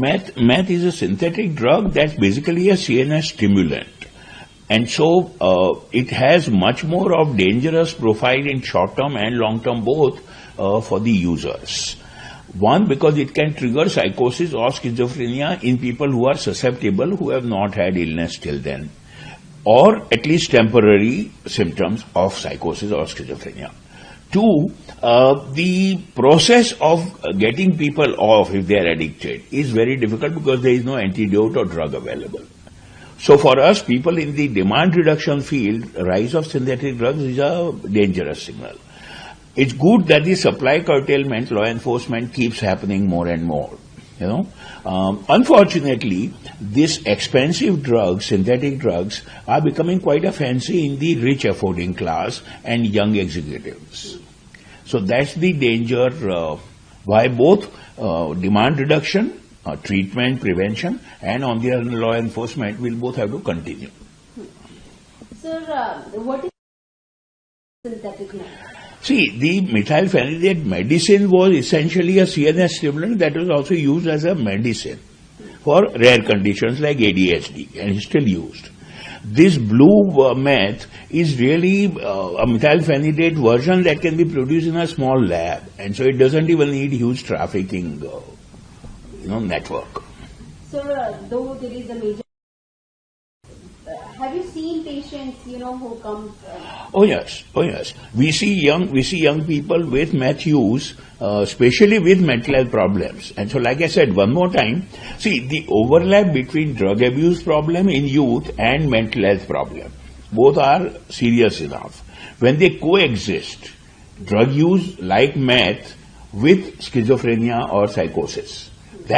meth is a synthetic drug that's basically a CNS stimulant. And so it has much more of dangerous profile in short term and long term both for the users. One, because it can trigger psychosis or schizophrenia in people who are susceptible, who have not had illness till then, or at least temporary symptoms of psychosis or schizophrenia. Two, the process of getting people off if they are addicted is very difficult because there is no antidote or drug available. So for us, people in the demand reduction field, rise of synthetic drugs is a dangerous signal. It's good that the supply curtailment, law enforcement keeps happening more and more. Unfortunately, these expensive drugs, synthetic drugs, are becoming quite a fancy in the rich affording class and young executives. So that's the danger why both demand reduction, treatment, prevention, and on the other law enforcement will both have to continue. Sir, what is synthetic meth? See, the methylphenidate medicine was essentially a CNS stimulant that was also used as a medicine for rare conditions like ADHD, and is still used. This blue meth is really a methylphenidate version that can be produced in a small lab, and so it doesn't even need huge trafficking, network. Sir, though there is a major, have you seen patients, who come? Oh yes. We see young people with meth use, especially with mental health problems. And so, like I said, one more time, see the overlap between drug abuse problem in youth and mental health problem. Both are serious enough. When they coexist, drug use like meth with schizophrenia or psychosis.